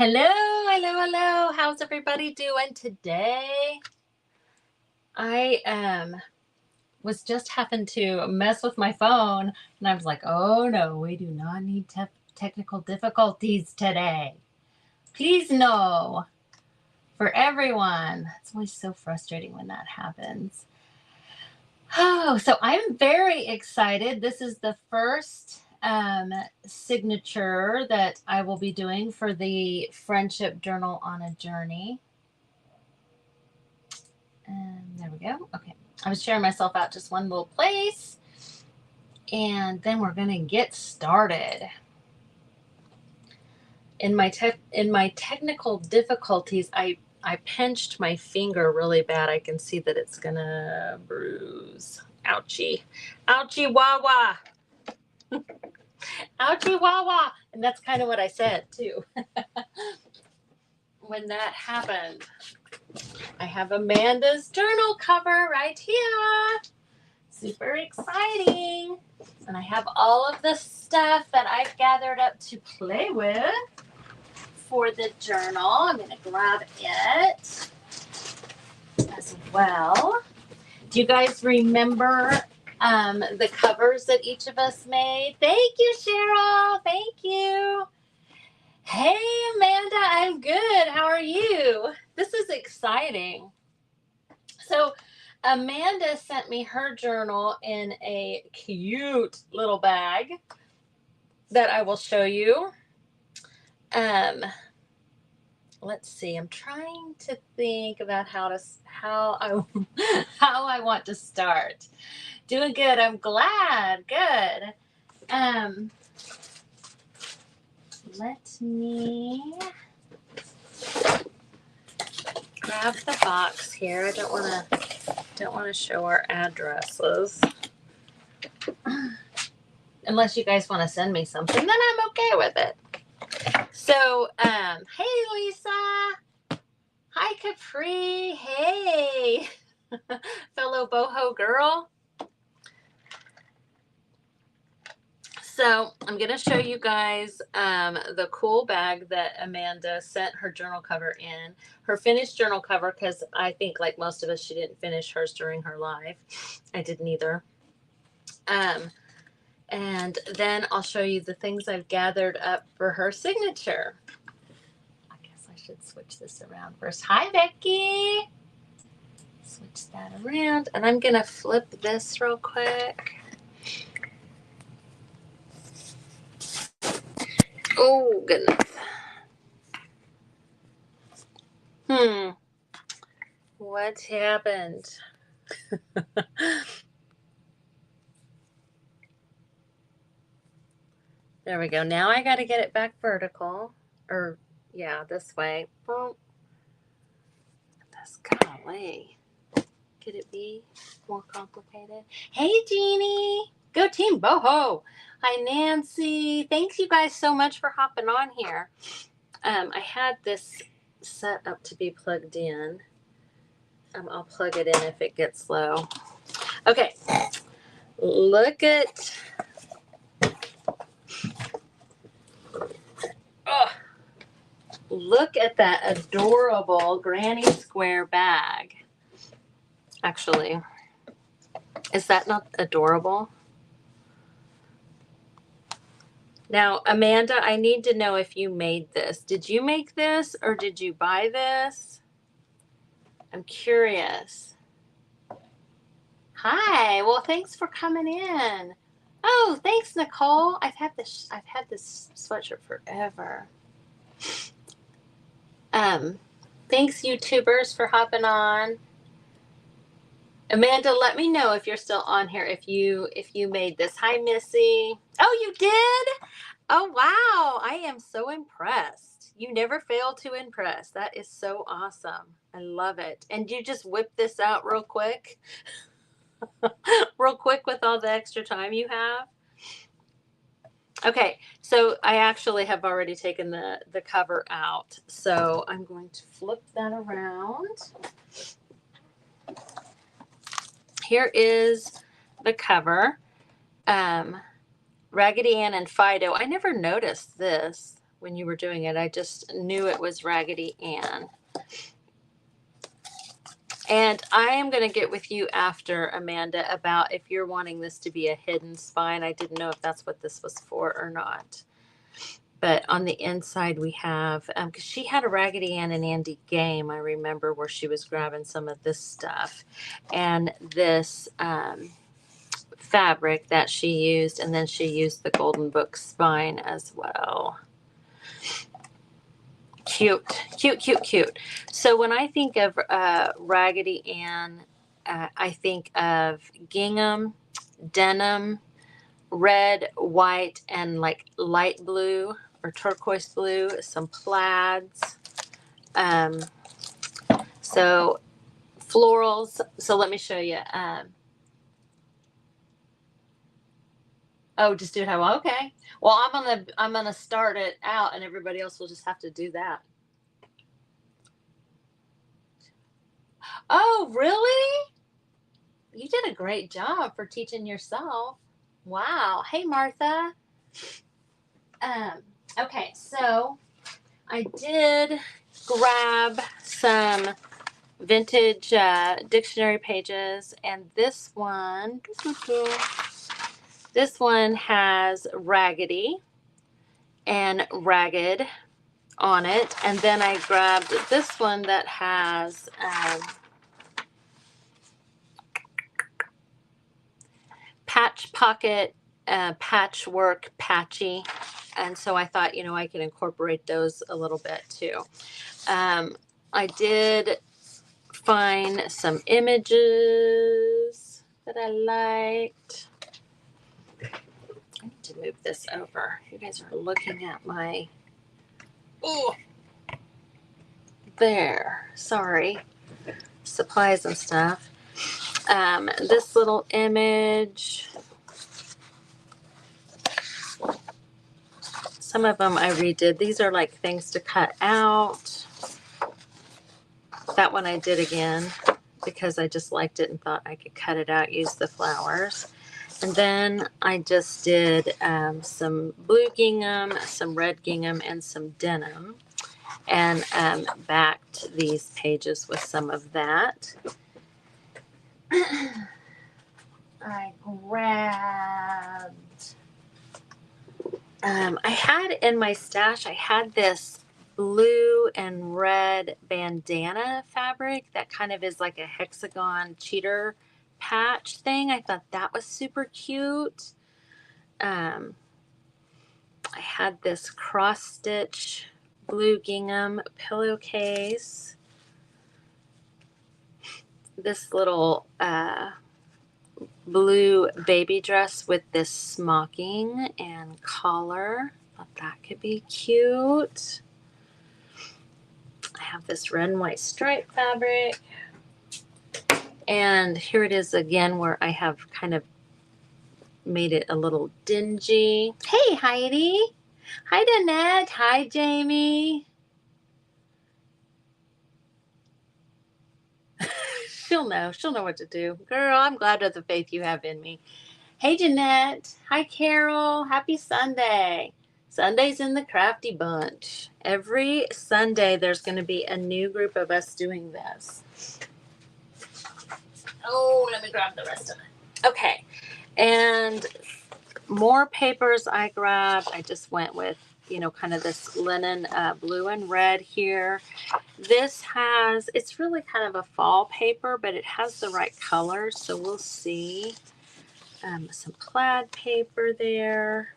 Hello, hello, hello. How's everybody doing today? I was just having to mess with my phone and I was like, oh no, we do not need technical difficulties today. Please no. For everyone. It's always so frustrating when that happens. Oh, so I'm very excited. This is the first signature that I will be doing for the Friendship Journal on a Journey. And there we go. Okay. I was sharing myself out just one little place. And then we're going to get started. In my technical difficulties, I pinched my finger really bad. I can see that it's going to bruise. Ouchie. Ouchie wah wah. Ouchie wah wah. And that's kind of what I said too. When that happened. I have Amanda's journal cover right here. Super exciting. And I have all of the stuff that I've gathered up to play with for the journal. I'm going to grab it as well. Do you guys remember the covers that each of us made? Thank you, Cheryl. Thank you. Hey, Amanda, I'm good. How are you? This is exciting. So Amanda sent me her journal in a cute little bag that I will show you. Let's see. I'm trying to think about how I want to start. Doing good. I'm glad. Good. Let me grab the box here. I don't want to show our addresses. Unless you guys want to send me something, then I'm okay with it. So, hey Lisa. Hi Capri. Hey. Fellow BOHO girl. So I'm going to show you guys the cool bag that Amanda sent her journal cover in. Her finished journal cover, because I think like most of us, she didn't finish hers during her life. I didn't either. And then I'll show you the things I've gathered up for her signature. I guess I should switch this around first. Hi, Becky. Switch that around. And I'm going to flip this real quick. Oh, goodness. What happened? There we go. Now I got to get it back vertical. Or, yeah, this way. Oh, this golly. Could it be more complicated? Hey, Jeannie. Go team BOHO. Hi, Nancy. Thanks you guys so much for hopping on here. I had this set up to be plugged in. I'll plug it in if it gets low. Okay. Look at... Look at that adorable granny square bag. Actually, is that not adorable? Now, Amanda, I need to know if you made this. Did you make this or did you buy this? I'm curious. Hi. Well, thanks for coming in. Oh, thanks, Nicole. I've had this sweatshirt forever. Thanks, YouTubers, for hopping on. Amanda, let me know if you're still on here, if you made this. Hi, Missy. Oh, you did? Oh, wow. I am so impressed. You never fail to impress. That is so awesome. I love it. And you just whip this out real quick? Real quick with all the extra time you have? Okay, so I actually have already taken the cover out. So I'm going to flip that around. Here is the cover. Raggedy Ann and Fido. I never noticed this. when you were doing it. I just knew it was Raggedy Ann. And I am going to get with you after, Amanda, about if you're wanting this to be a hidden spine. I didn't know if that's what this was for or not. But on the inside we have, because she had a Raggedy Ann and Andy game, I remember, where she was grabbing some of this stuff. And this fabric that she used, and then she used the Golden Book spine as well. Cute, cute, cute, cute. So when I think of Raggedy Ann, I think of gingham, denim, red, white, and like light blue or turquoise blue, some plaids. So florals. So let me show you. Oh, just do it how okay. Well, I'm gonna start it out, and everybody else will just have to do that. Oh, really? You did a great job for teaching yourself. Wow. Hey, Martha. Okay, so I did grab some vintage dictionary pages, and this one has raggedy and ragged on it, and then I grabbed this one that has patch pocket, patchwork, patchy, and so I thought, you know, I could incorporate those a little bit too. I did find some images that I liked. I need to move this over. You guys are looking at my, oh, there, sorry, supplies and stuff. This little image, some of them I redid. These are like things to cut out. That one I did again because I just liked it and thought I could cut it out, use the flowers. And then I just did some blue gingham, some red gingham, and some denim, and backed these pages with some of that. I grabbed, I had in my stash, I had this blue and red bandana fabric that kind of is like a hexagon cheater patch thing. I thought that was super cute. I had this cross stitch blue gingham pillowcase. This little blue baby dress with this smocking and collar. Thought that could be cute. I have this red and white stripe fabric. And here it is again where I have kind of made it a little dingy. Hey, Heidi. Hi, Danette. Hi, Jamie. She'll know what to do. Girl, I'm glad of the faith you have in me. Hey, Jeanette. Hi, Carol. Happy Sunday. Sunday's in the Crafty Bunch. Every Sunday, there's going to be a new group of us doing this. Oh, let me grab the rest of it. Okay. And more papers I grabbed. I just went with, you know, kind of this linen blue and red here. This has, it's really kind of a fall paper, but it has the right colors, so we'll see. Some plaid paper there.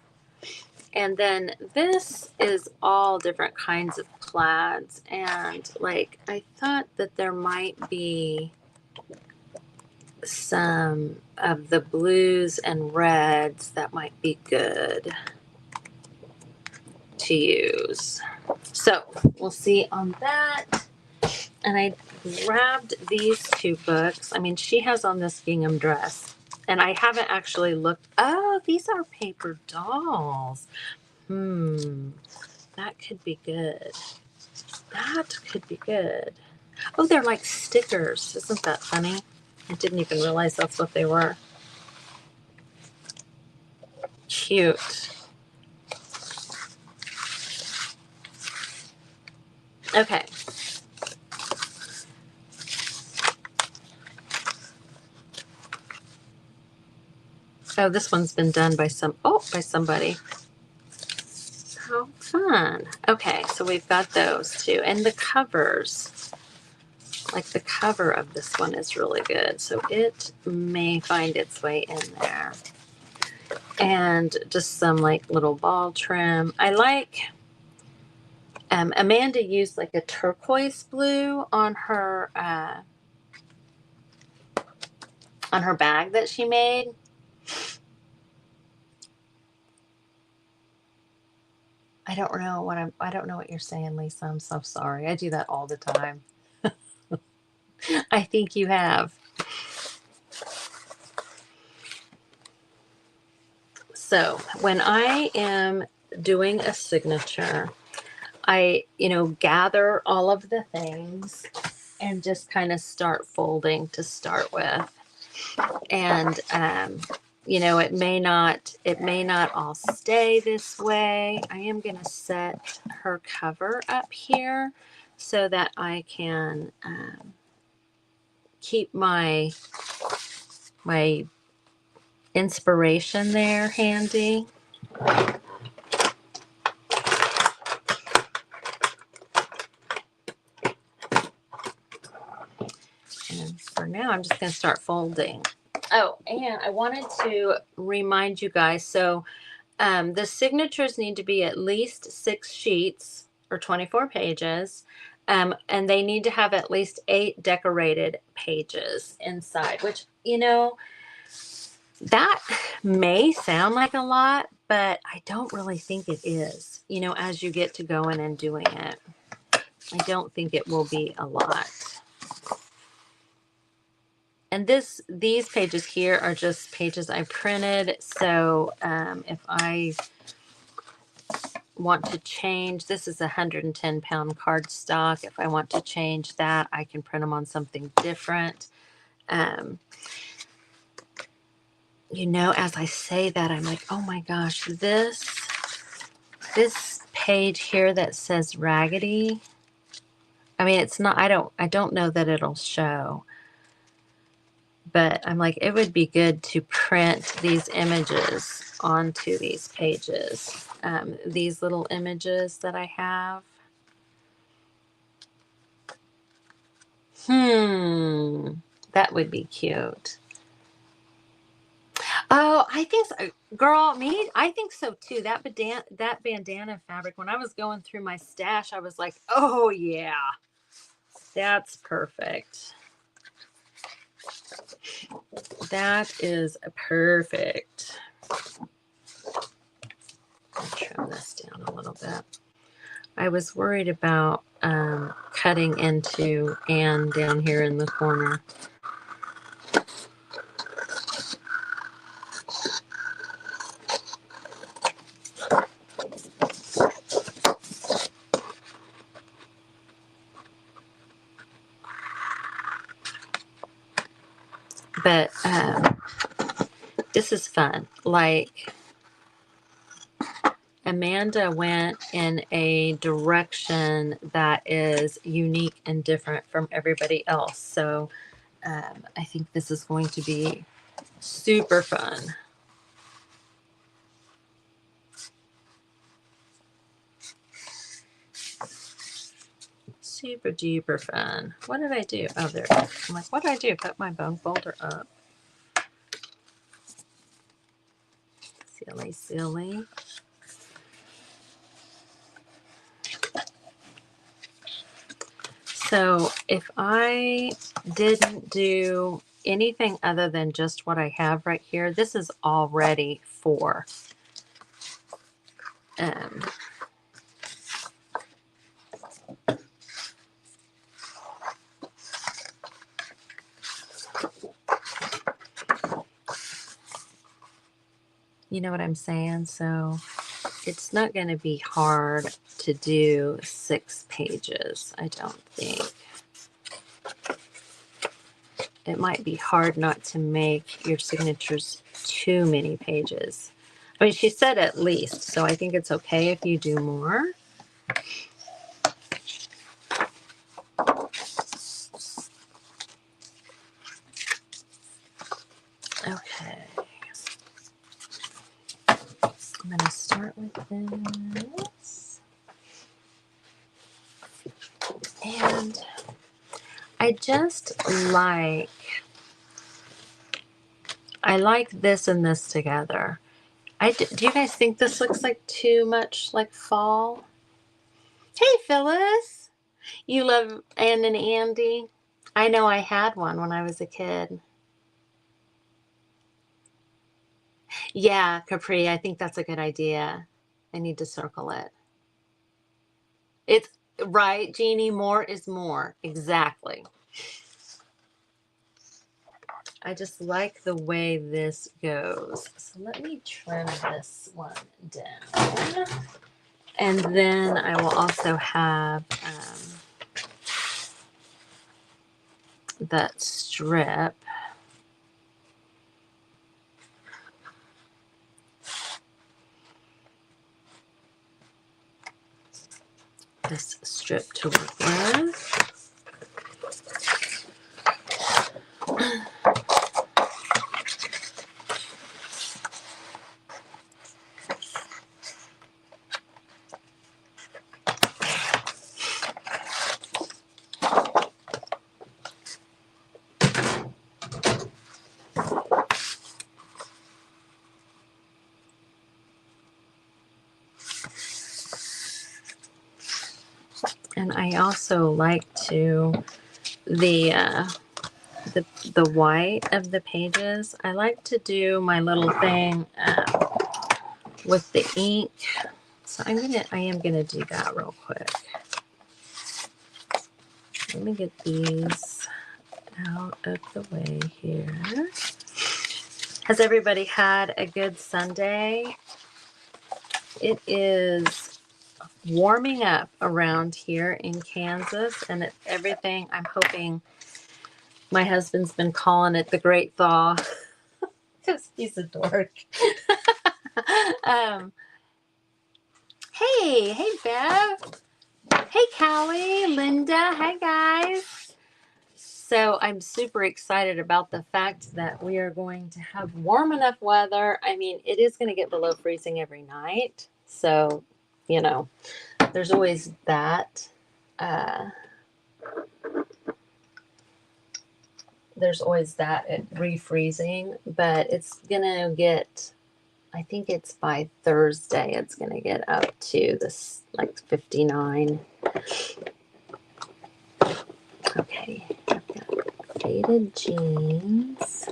And then this is all different kinds of plaids. And like, I thought that there might be some of the blues and reds that might be good to use. So we'll see on that. And I grabbed these two books. I mean, she has on this gingham dress. And I haven't actually looked. Oh, these are paper dolls. That could be good. That could be good. Oh, they're like stickers. Isn't that funny? I didn't even realize that's what they were. Cute. Okay. Oh, this one's been done by somebody. How fun. Okay, so we've got those two. And the covers, like the cover of this one is really good. So it may find its way in there. And just some like little ball trim. I like, Amanda used like a turquoise blue on her bag that she made. I don't know what you're saying, Lisa. I'm so sorry. I do that all the time. I think you have. So when I am doing a signature, I, gather all of the things and just kind of start folding to start with. And, it may not all stay this way. I am going to set her cover up here so that I can keep my inspiration there handy. And for now, I'm just going to start folding. Oh, and I wanted to remind you guys, so the signatures need to be at least 6 sheets or 24 pages, and they need to have at least 8 decorated pages inside, which, that may sound like a lot, but I don't really think it is, as you get to going and doing it. I don't think it will be a lot. And these pages here are just pages I printed. So if I want to change, this is a 110-pound cardstock. If I want to change that, I can print them on something different. As I say that, I'm like, oh my gosh, this page here that says raggedy. I mean, it's not, I don't know that it'll show. But I'm like, it would be good to print these images onto these pages. These little images that I have. That would be cute. Oh, I think so. Girl, I think so too. That bandana fabric, when I was going through my stash, I was like, oh yeah, that's perfect. That is perfect. I'll trim this down a little bit. I was worried about cutting into Anne down here in the corner. But this is fun. Like, Amanda went in a direction that is unique and different from everybody else. So I think this is going to be super fun. Super duper fun. What did I do? Oh, there it is. I'm like, what did I do? Put my bone folder up. Silly. So if I didn't do anything other than just what I have right here, this is all ready for you know what I'm saying? So it's not going to be hard to do 6 pages, I don't think. It might be hard not to make your signatures too many pages. I mean, she said at least, so I think it's okay if you do more. this. And I like this and this together. Do you guys think this looks like too much like fall? Hey, Phyllis. You love Ann and Andy? I know I had one when I was a kid. Yeah, Capri, I think that's a good idea. I need to circle it. It's right, Jeannie, more is more. Exactly. I just like the way this goes. So let me trim this one down. And then I will also have that strip. This strip to work with. And I also like to the white of the pages. I like to do my little thing with the ink. So I am gonna do that real quick. Let me get these out of the way here. Has everybody had a good Sunday? It is warming up around here in Kansas, and everything. I'm hoping my husband's been calling it the Great Thaw because he's a dork. Hey, Bev. Hey, Callie, Linda. Hi, guys. So I'm super excited about the fact that we are going to have warm enough weather. I mean, it is going to get below freezing every night. So, you know, there's always that. There's always that refreezing, but it's going to get, I think it's by Thursday, it's going to get up to this like 59. Okay, I've got faded jeans.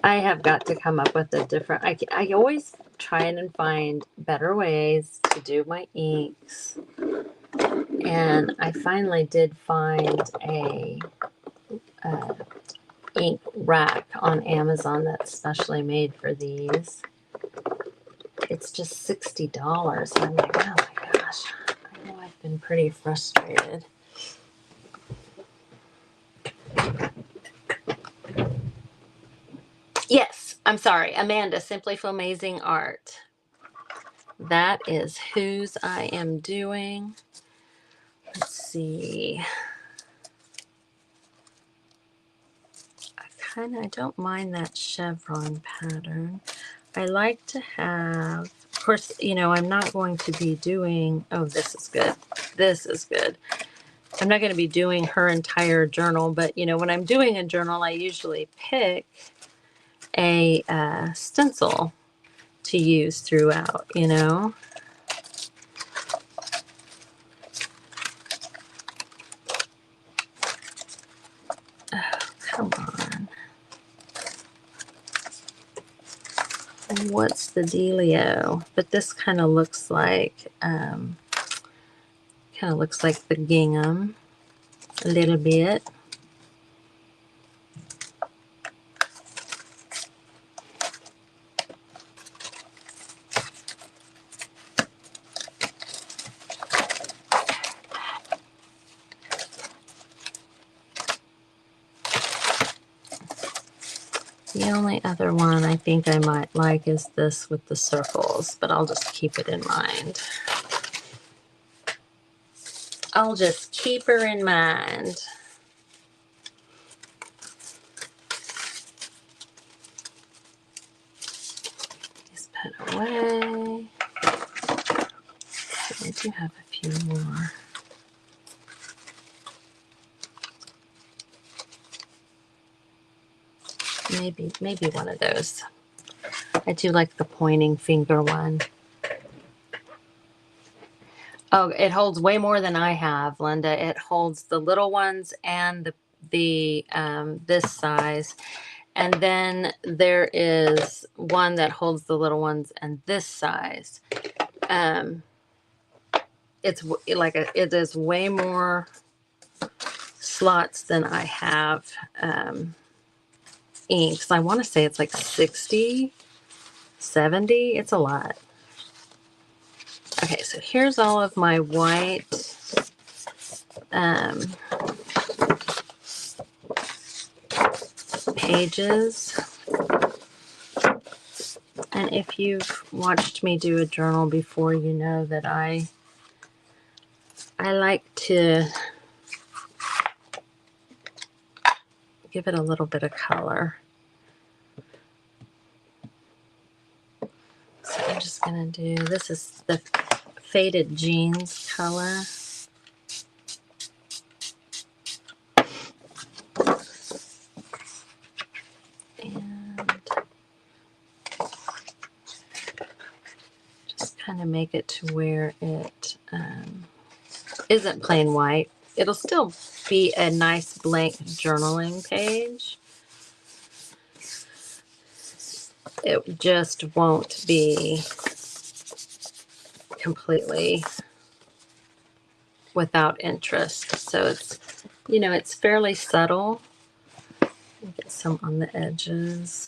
I have got to come up with a different, I always try and find better ways to do my inks. And I finally did find a ink rack on Amazon that's specially made for these. It's just $60. I'm like, oh my gosh. I know I've been pretty frustrated. Yes, I'm sorry. Amanda, Simply for Amazing Art. That is whose I am doing. Let's see. I don't mind that chevron pattern. I like to have, of course, you know, I'm not going to be doing, oh, this is good. This is good. I'm not going to be doing her entire journal, but, you know, when I'm doing a journal, I usually pick a stencil to use throughout, you know. Oh, come on. What's the dealio? But this kind of looks like the gingham a little bit. The only other one I think I might like is this with the circles, but I'll just keep it in mind. I'll just keep her in mind. put away. I do have a few more. Maybe one of those. I do like the pointing finger one. Oh, it holds way more than I have, Linda. It holds the little ones and the this size. And then there is one that holds the little ones and this size. It's like it is way more slots than I have inks. I want to say it's like 60, 70. It's a lot. Okay, so here's all of my white pages. And if you've watched me do a journal before, you know that I like to give it a little bit of color. So I'm just going to do, this is the Faded Jeans color. And just kind of make it to where it isn't plain white. It'll still be a nice blank journaling page. It just won't be completely without interest. So it's, you know, it's fairly subtle. Get some on the edges.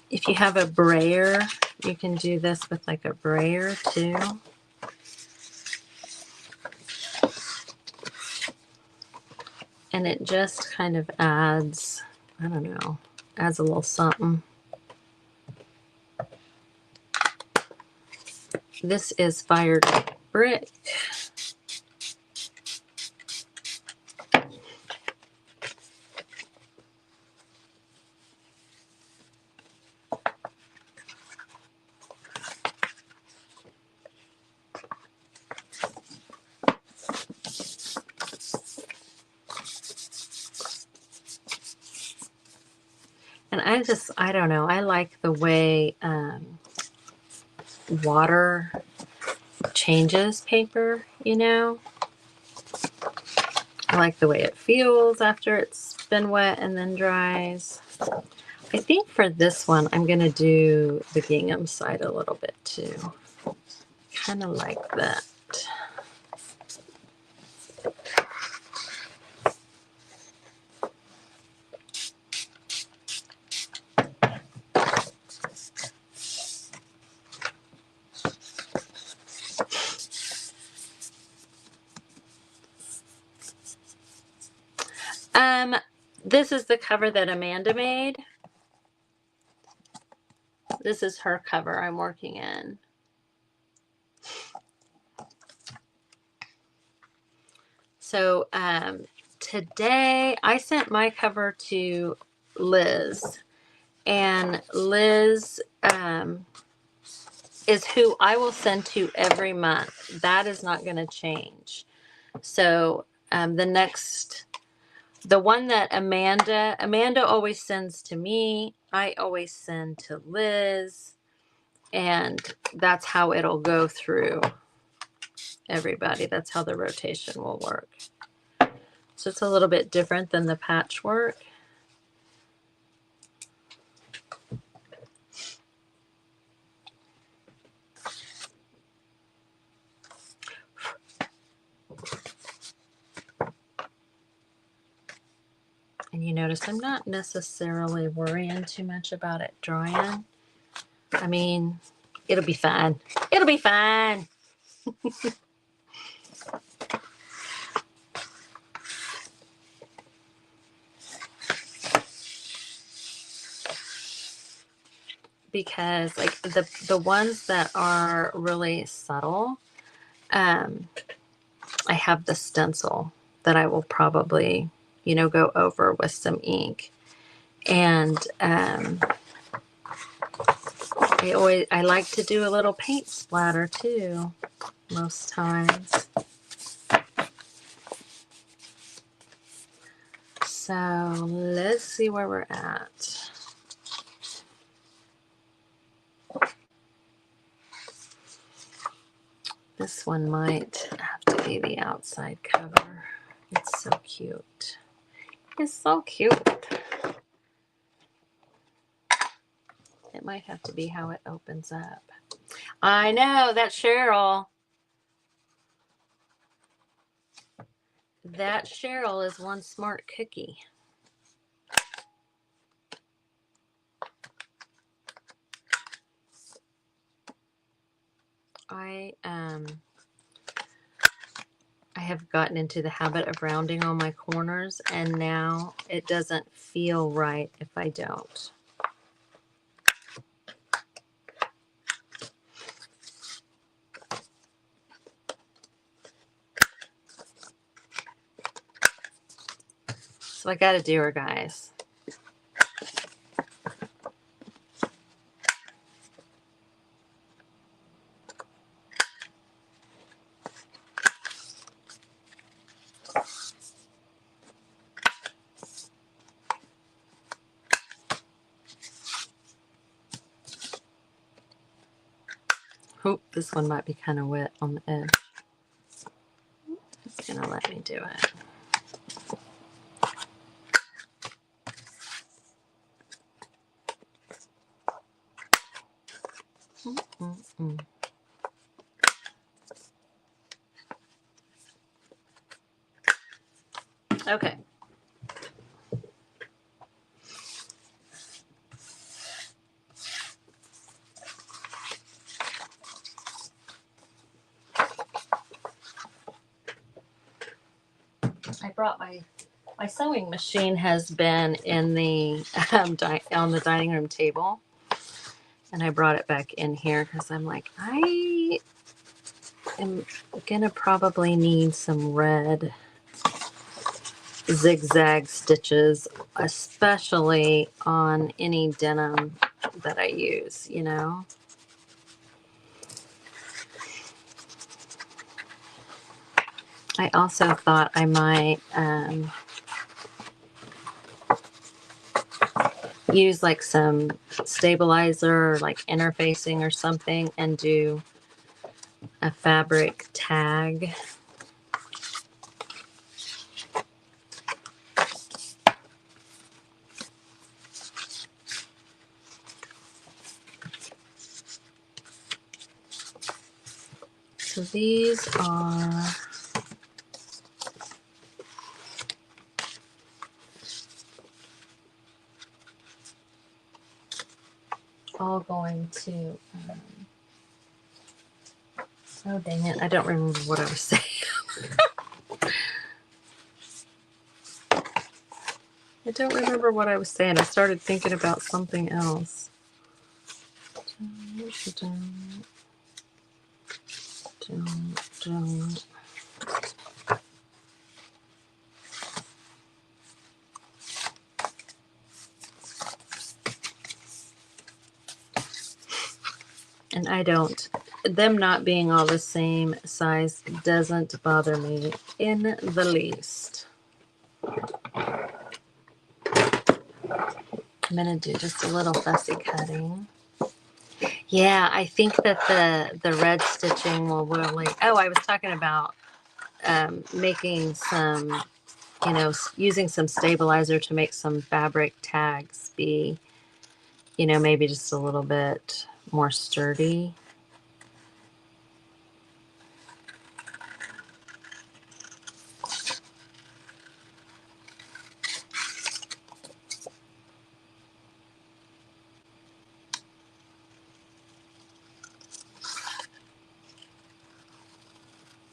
If you have a brayer, you can do this with like a brayer too. And it just kind of adds, I don't know, adds a little something. This is Fired Brick. And I don't know, I like the way water changes paper, you know. I like the way it feels after it's been wet and then dries. I think for this one, I'm going to do the gingham side a little bit too. Kind of like that. This is the cover that Amanda made. This is her cover I'm working in. So today I sent my cover to Liz, and Liz is who I will send to every month. That is not going to change. So the one that Amanda always sends to me, I always send to Liz, and that's how it'll go through everybody. That's how the rotation will work. So it's a little bit different than the patchwork. And you notice I'm not necessarily worrying too much about it drying. I mean, it'll be fine. It'll be fine. Because like the ones that are really subtle, I have the stencil that I will probably you know, go over with some ink. And I like to do a little paint splatter too, most times. So let's see where we're at. This one might have to be the outside cover. It's so cute. It's so cute. It might have to be how it opens up. I know, that's Cheryl. That Cheryl is one smart cookie. I have gotten into the habit of rounding on my corners, and now it doesn't feel right if I don't. So I got to do her, guys. Oh, this one might be kind of wet on the edge. It's going to let me do it. Okay. I brought my sewing machine has been in the on the dining room table, and I brought it back in here because I'm like, I am gonna probably need some red zigzag stitches, especially on any denim that I use, you know. I also thought I might use like some stabilizer, like interfacing or something, and do a fabric tag. So these are all going to, oh dang it, I don't remember what I was saying. I don't remember what I was saying. I started thinking about something else. And I don't, them not being all the same size doesn't bother me in the least. I'm going to do just a little fussy cutting. Yeah, I think that the red stitching will really, oh, I was talking about making some, you know, using some stabilizer to make some fabric tags be, you know, maybe just a little bit more sturdy.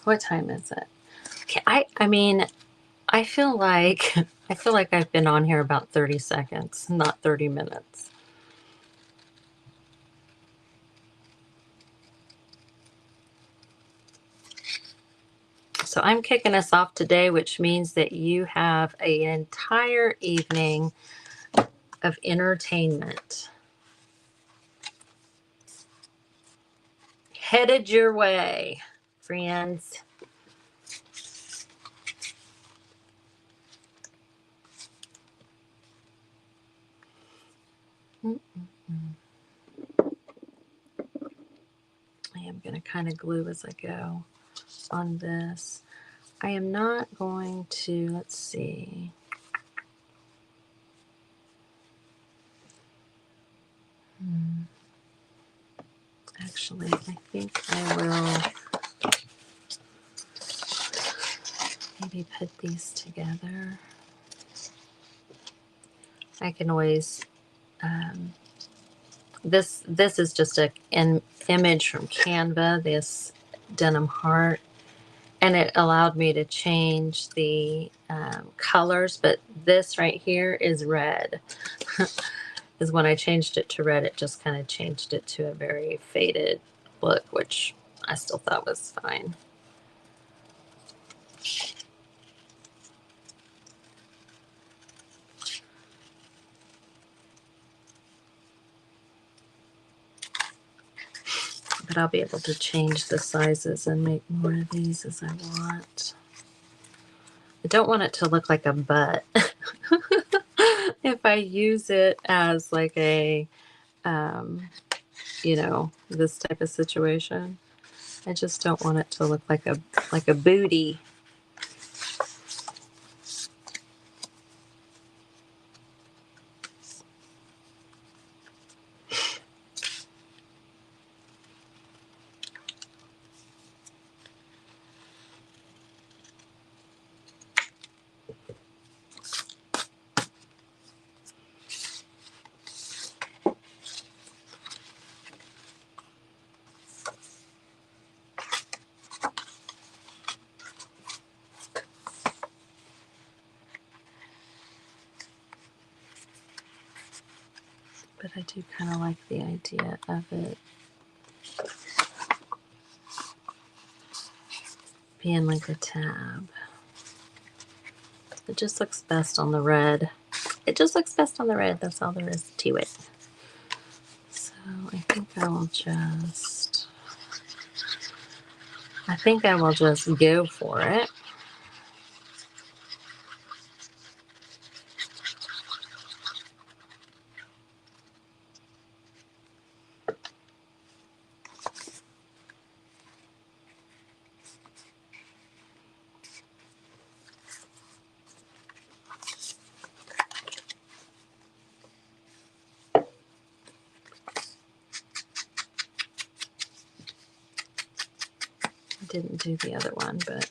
What time is it? Okay, I mean, I feel like I've been on here about 30 seconds, not 30 minutes. So I'm kicking us off today, which means that you have an entire evening of entertainment headed your way, friends. I am going to kind of glue as I go on this. I am not going to, let's see. Actually, I think I will maybe put these together. I can always, this is just an image from Canva, this denim heart, and it allowed me to change the colors, but this right here is red. Is when I changed it to red, it just kind of changed it to a very faded look, which I still thought was fine. But I'll be able to change the sizes and make more of these as I want. I don't want it to look like a butt. If I use it as like a, you know, this type of situation, I just don't want it to look like a booty. But I do kind of like the idea of it being like a tab. It just looks best on the red. It just looks best on the red. That's all there is to it. So I think I will just go for it. I didn't do the other one, but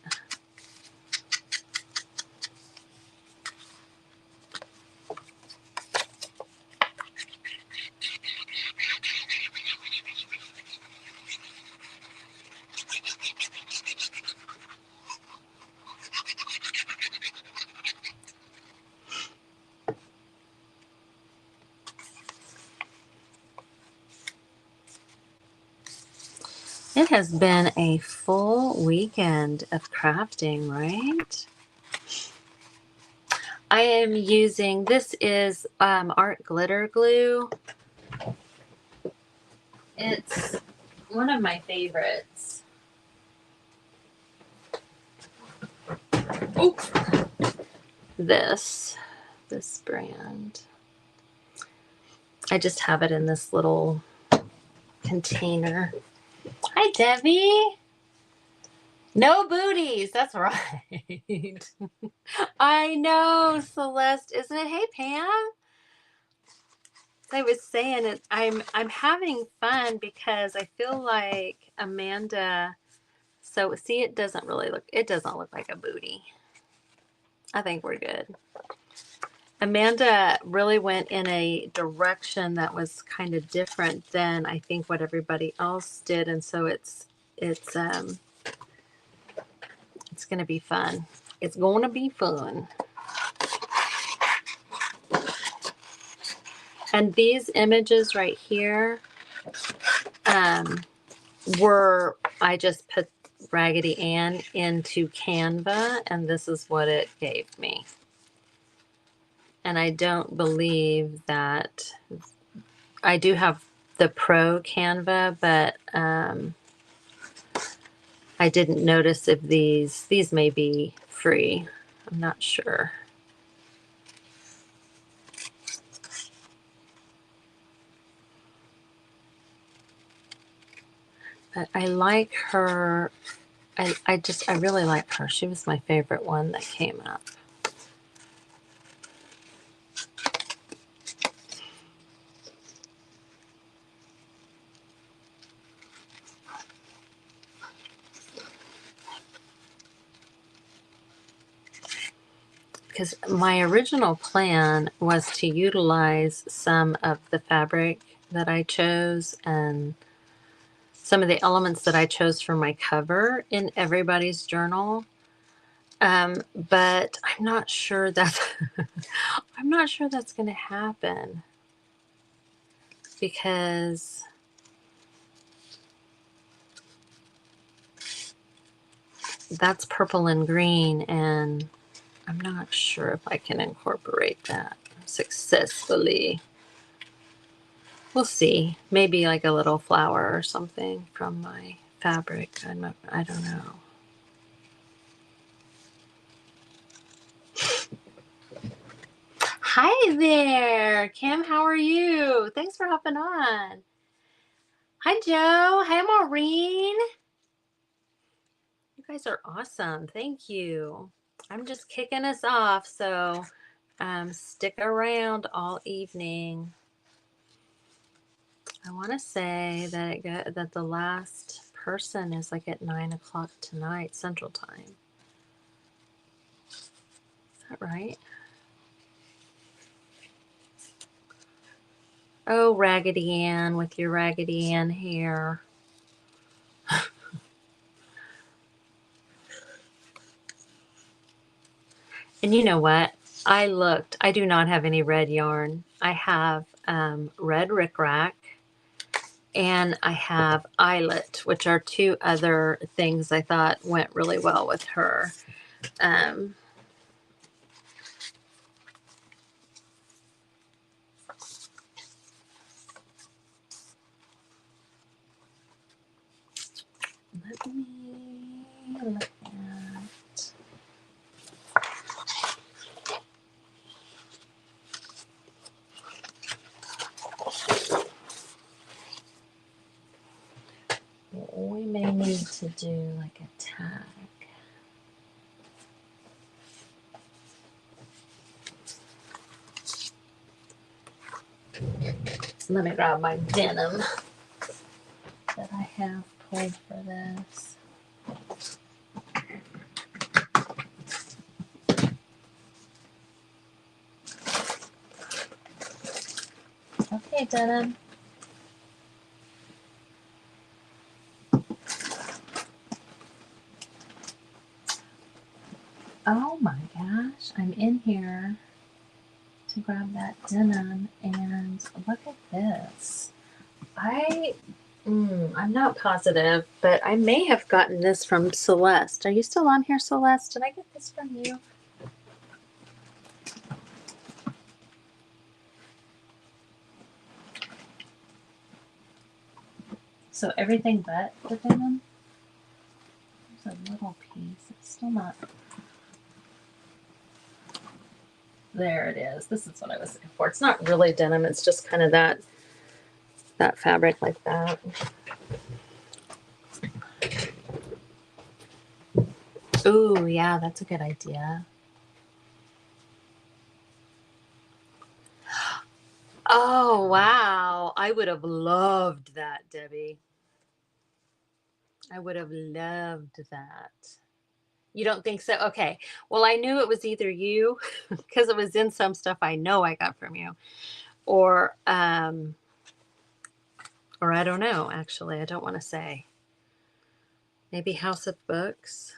it has been a full weekend of crafting, right? I am using, this is art glitter glue. It's one of my favorites. Oh, this brand. I just have it in this little container. Hi, Debbie. No booties. That's right. I know, Celeste, isn't it? Hey, Pam. I was saying it. I'm having fun because I feel like Amanda. So see, it doesn't look like a booty. I think we're good. Amanda really went in a direction that was kind of different than I think what everybody else did, and so it's going to be fun. It's going to be fun. And these images right here were, I just put Raggedy Ann into Canva, and this is what it gave me. And I don't believe that I do have the Pro Canva, but I didn't notice if these may be free. I'm not sure. But I like her. I really like her. She was my favorite one that came up. Because my original plan was to utilize some of the fabric that I chose and some of the elements that I chose for my cover in everybody's journal. But I'm not sure that's I'm not sure that's going to happen, because that's purple and green, and I'm not sure if I can incorporate that successfully. We'll see. Maybe like a little flower or something from my fabric. I don't know. Hi there, Kim. How are you? Thanks for hopping on. Hi, Joe. Hi, Maureen. You guys are awesome. Thank you. I'm just kicking us off, so stick around all evening. I want to say that the last person is like at 9 o'clock tonight, Central Time. Is that right? Oh, Raggedy Ann with your Raggedy Ann hair. And you know what? I looked. I do not have any red yarn. I have red rickrack, and I have eyelet, which are two other things I thought went really well with her. Let me look at. We may need to do like a tag. Let me grab my denim that I have pulled for this. Okay, denim. Oh my gosh, I'm in here to grab that denim, and look at this. I'm not positive, but I may have gotten this from Celeste. Are you still on here, Celeste? Did I get this from you? So everything but the denim? There's a little piece. It's still not. There it is. This is what I was looking for. It's not really denim. It's just kind of that fabric like that. Ooh, yeah, that's a good idea. Oh, wow. I would have loved that, Debbie. I would have loved that. You don't think so? Okay. Well, I knew it was either you, because it was in some stuff I know I got from you, or I don't know, actually. I don't want to say. Maybe House of Books.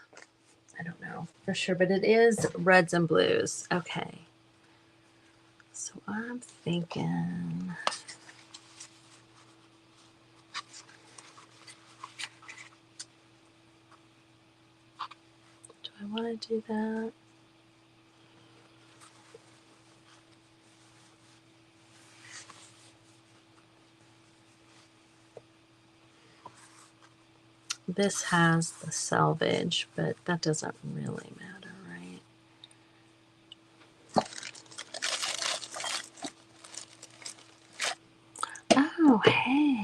I don't know for sure, but it is reds and blues. Okay. So I'm thinking. want to do that? This has the selvage, but that doesn't really matter, right? Oh, hey.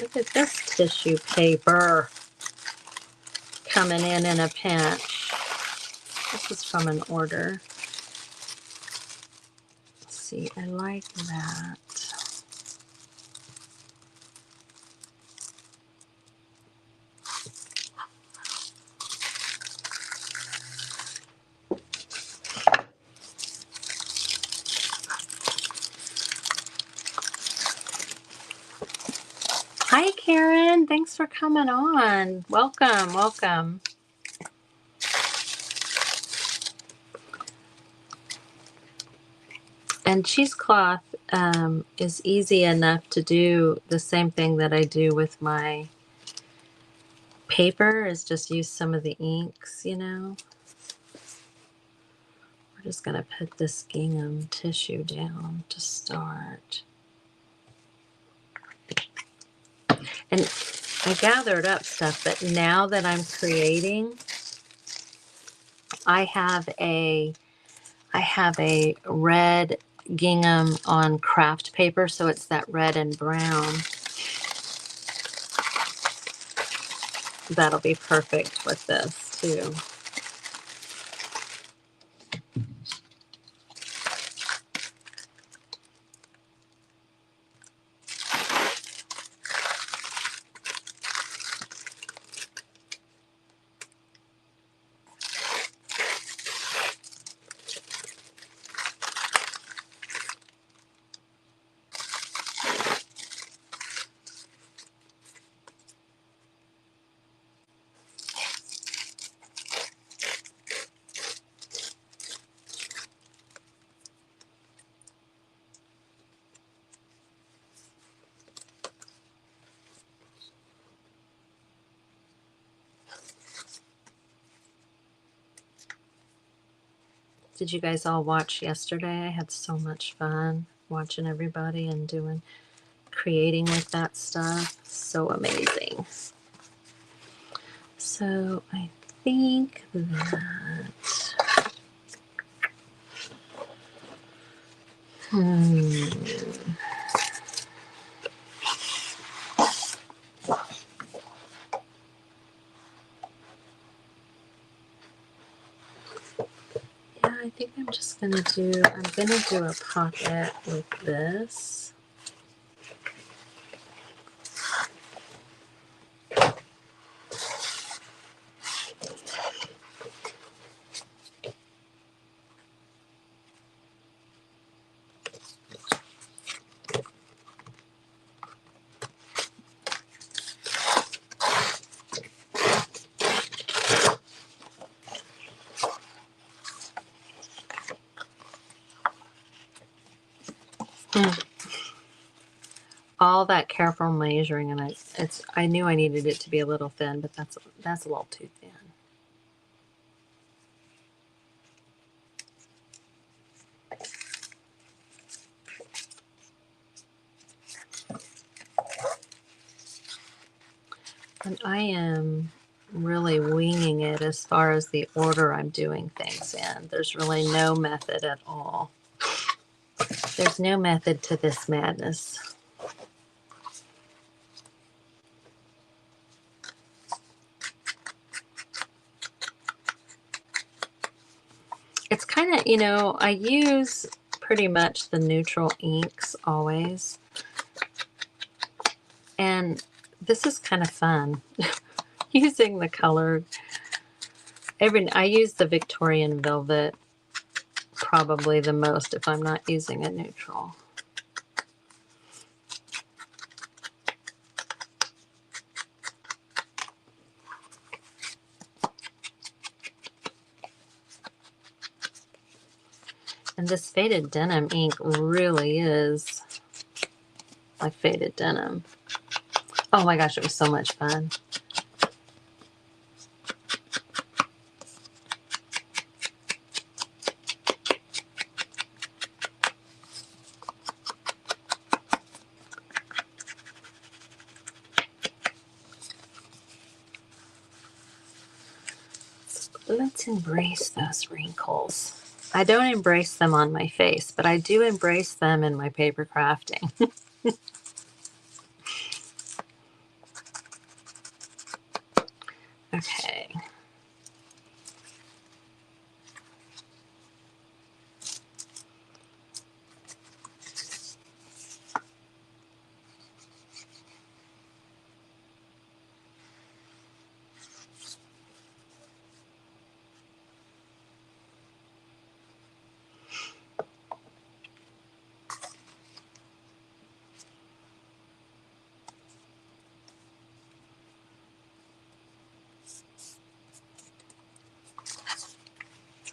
Look at this tissue paper coming in a pinch. This is from an order. Let's see, I like that. Hi, Karen. Thanks for coming on. Welcome, welcome. And cheesecloth is easy enough to do the same thing that I do with my paper, is just use some of the inks, you know. We're just going to put this gingham tissue down to start. And I gathered up stuff, but now that I'm creating, I have a red gingham on craft paper, so it's that red and brown. That'll be perfect with this too. Did you guys all watch yesterday? I had so much fun watching everybody and creating with that stuff. So amazing. So I think that I think I'm just gonna do a pocket with this. All that careful measuring, and I knew I needed it to be a little thin, but that's a little too thin. And I am really winging it as far as the order I'm doing things in. There's really no method at all. There's no method to this madness. It's kind of, you know, I use pretty much the neutral inks always. And this is kind of fun. Using the colored. I use the Victorian Velvet probably the most if I'm not using a neutral. And this faded denim ink really is my faded denim. Oh my gosh, it was so much fun. Let's embrace those wrinkles. I don't embrace them on my face, but I do embrace them in my paper crafting. Okay.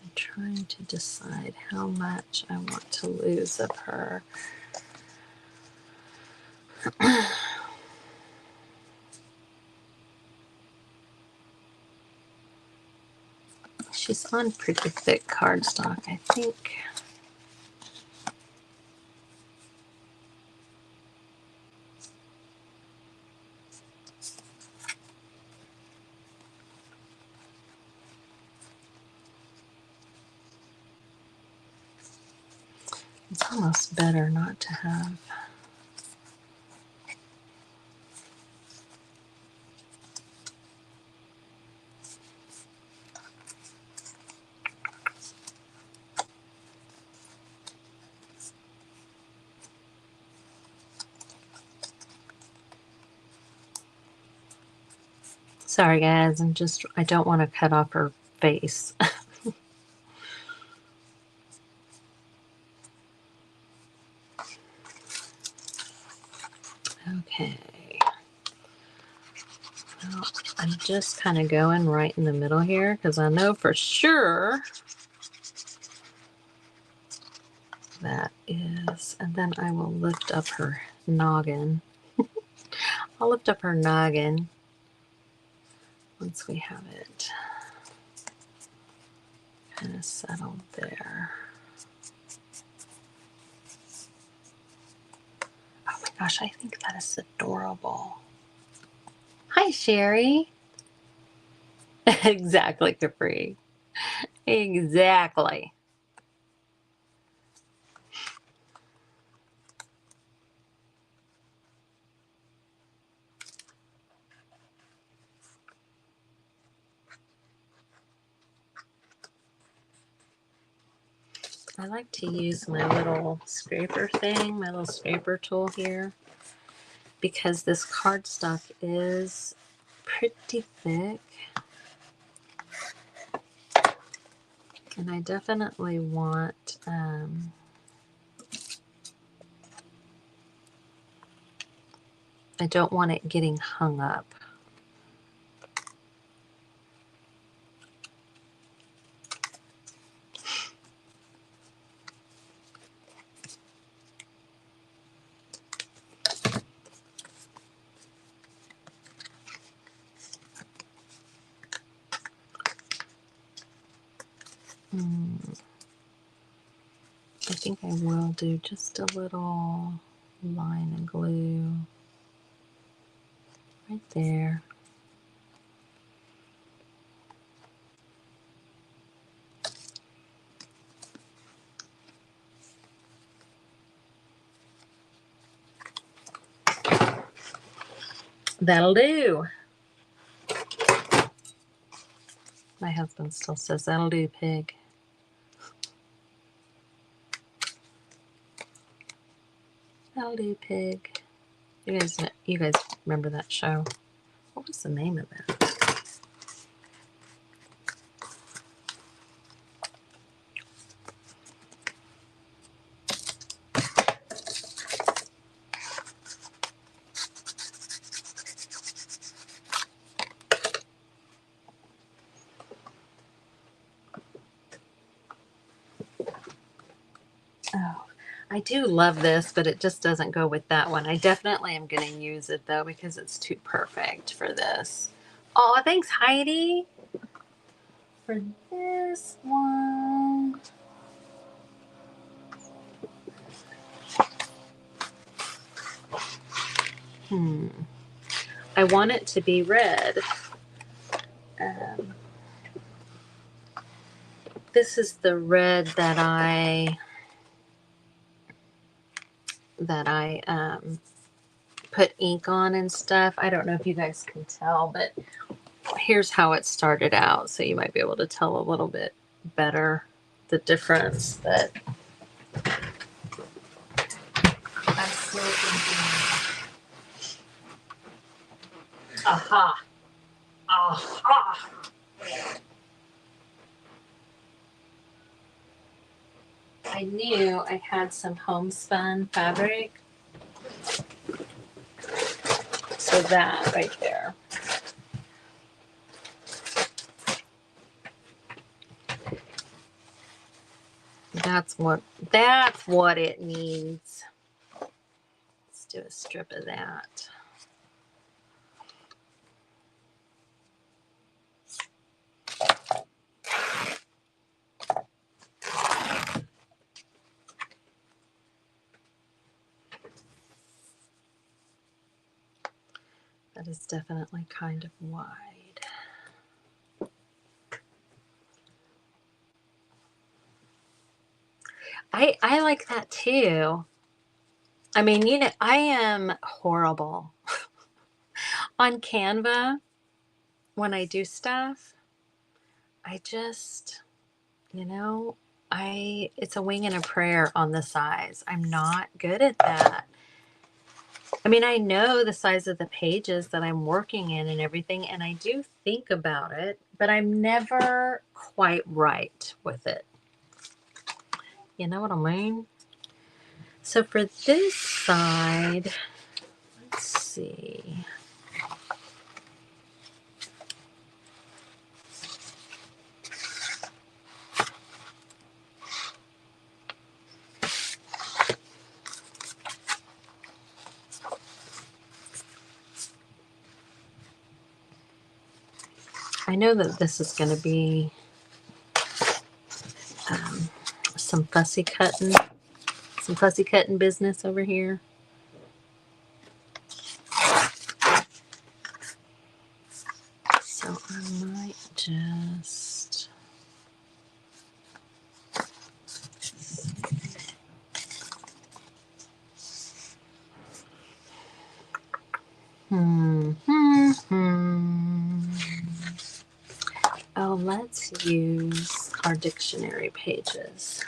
I'm trying to decide how much I want to lose of her. She's on pretty thick cardstock, I think. It's almost better not to have. Sorry guys, I don't want to cut off her face. Okay. Well, I'm just kind of going right in the middle here because I know for sure that is, and then I will lift up her noggin. I'll lift up her noggin once we have it kind of settled there. Oh my gosh, I think that is adorable. Hi, Sherry. Exactly, Capri. Exactly. I like to use my little scraper thing, my little scraper tool here, because this cardstock is pretty thick. And I definitely want, I don't want it getting hung up. I think I will do just a little line of glue right there. That'll do. My husband still says, that'll do, pig. That'll do, pig. You guys remember that show? What was the name of that? Oh, I do love this, but it just doesn't go with that one. I definitely am going to use it though because it's too perfect for this. Oh, thanks Heidi for this one. I want it to be red. This is the red that I put ink on and stuff. I don't know if you guys can tell, but here's how it started out. So you might be able to tell a little bit better the difference that I'm still thinking. Aha. Aha. I knew I had some homespun fabric. So that right there. That's what it needs. Let's do a strip of that. That is definitely kind of wide. I like that too. I mean, you know, I am horrible on Canva when I do stuff. I just, you know, it's a wing and a prayer on the size. I'm not good at that. I mean, I know the size of the pages that I'm working in and everything, and I do think about it, but I'm never quite right with it. You know what I mean? So for this side, let's see. I know that this is going to be some fussy cutting business over here. So I might just Oh, let's use our dictionary pages.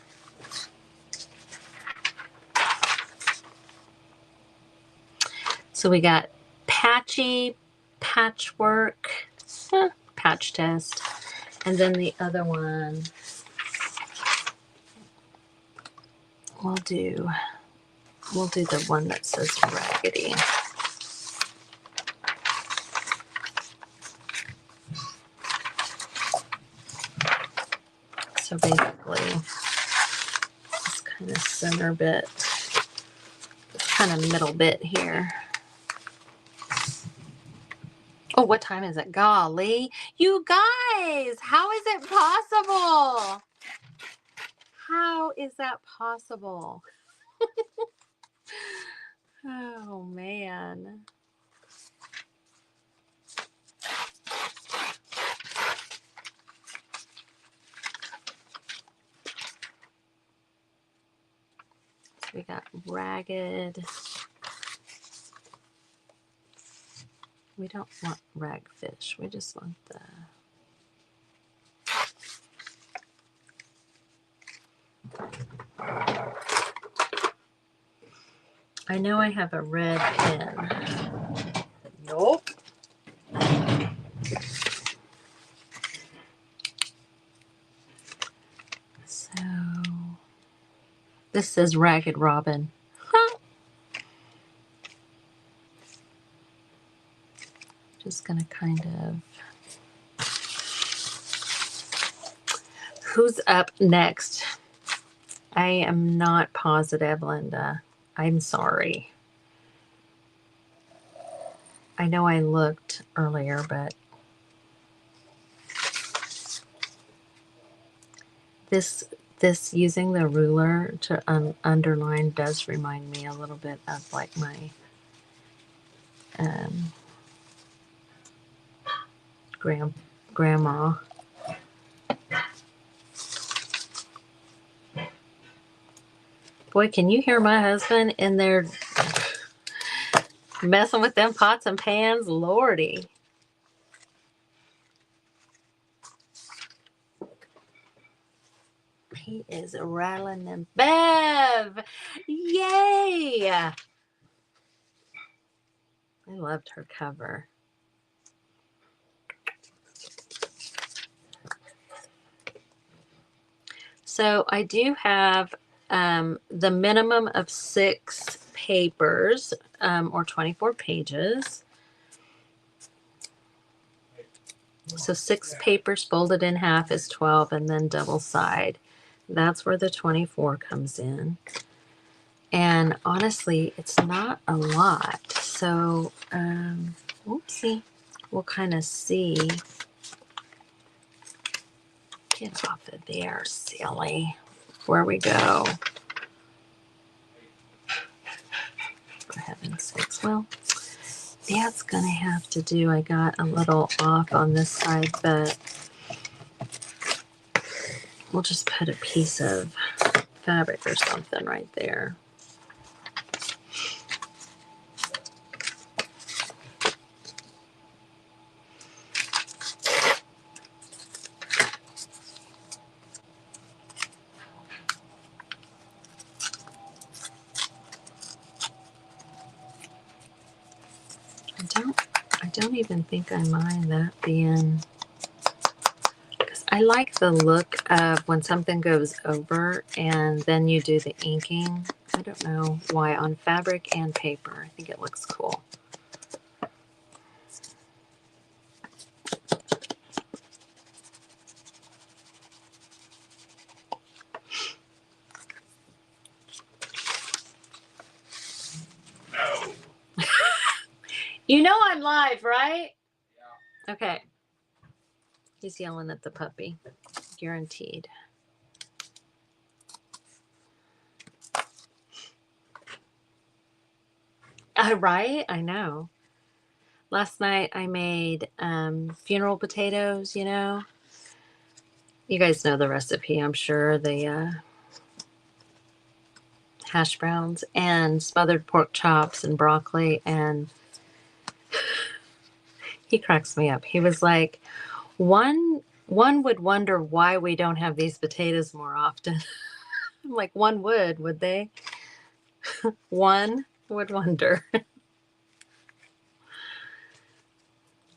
So we got patchy, patchwork, patch test, and then the other one we'll do the one that says raggedy. So basically, this kind of center bit, this kind of middle bit here. Oh, what time is it? Golly, you guys, how is it possible? How is that possible? Oh, man. We got ragged. We don't want ragfish. We just want the... I know I have a red pen. Nope. So this says Ragged Robin. Huh. Just gonna kind of... Who's up next? I am not positive, Linda. I'm sorry. I know I looked earlier, but this using the ruler to underline does remind me a little bit of like my grandma. Boy, can you hear my husband in there messing with them pots and pans? Lordy. He is rattling them. Bev! Yay! I loved her cover. So I do have the minimum of 6 papers or 24 pages. So 6 papers folded in half is 12, and then double side. That's where the 24 comes in. And honestly, it's not a lot. So, oopsie, we'll kind of see. Get off of there, silly. Where we go. For heaven's sakes. Well, that's going to have to do. I got a little off on this side, but we'll just put a piece of fabric or something right there. I don't even think I mind that being, because I like the look of when something goes over and then you do the inking. I don't know why, on fabric and paper. I think it looks cool. You know I'm live, right? Yeah. Okay. He's yelling at the puppy. Guaranteed. Right? I know. Last night I made funeral potatoes, you know. You guys know the recipe, I'm sure. The hash browns and smothered pork chops and broccoli, and he cracks me up. He was like, one would wonder why we don't have these potatoes more often. I'm like, one would they? One would wonder.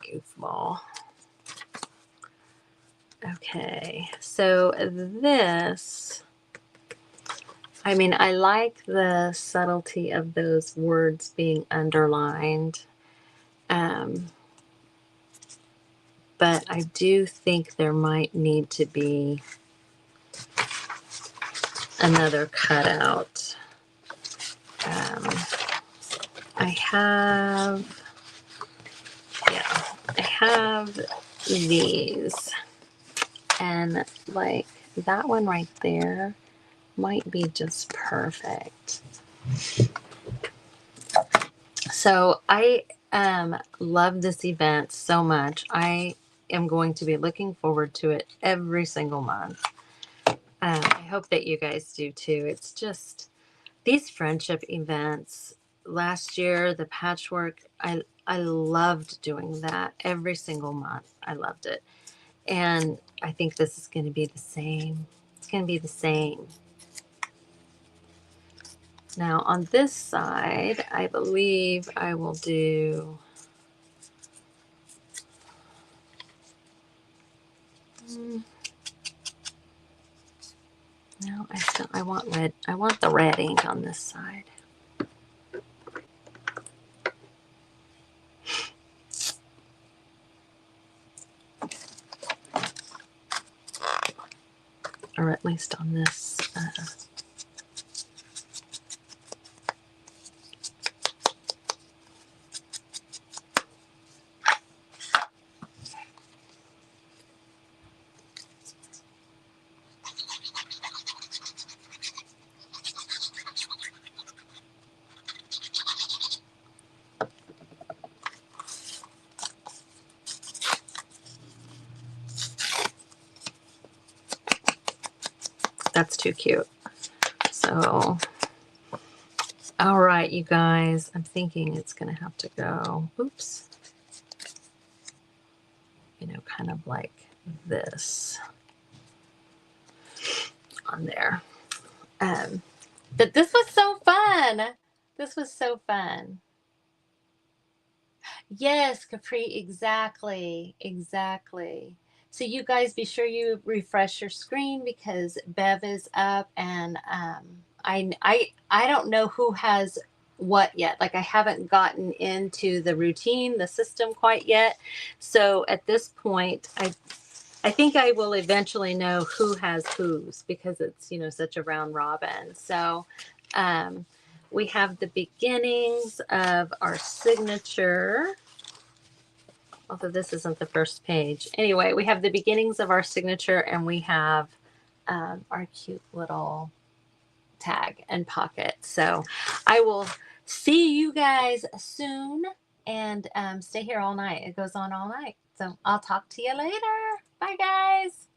Goofball. Okay, so this, I mean, I like the subtlety of those words being underlined. But I do think there might need to be another cutout. I have these, and like that one right there might be just perfect. So I love this event so much. I am going to be looking forward to it every single month. I hope that you guys do too. It's just these friendship events. Last year, the patchwork, I loved doing that every single month. I loved it. And I think this is going to be the same. It's going to be the same. Now on this side, I believe I will do no, I want red. I want the red ink on this side. Or at least on this That's too cute. So, all right, you guys, I'm thinking it's going to have to go, oops, you know, kind of like this on there. But this was so fun. This was so fun. Yes, Capri, exactly, exactly. So you guys be sure you refresh your screen because Bev is up and I don't know who has what yet. Like I haven't gotten into the routine, the system quite yet. So at this point, I think I will eventually know who has whose because it's, you know, such a round robin. So we have the beginnings of our signature. Although this isn't the first page. Anyway, we have the beginnings of our signature and we have our cute little tag and pocket. So I will see you guys soon and stay here all night. It goes on all night. So I'll talk to you later. Bye, guys.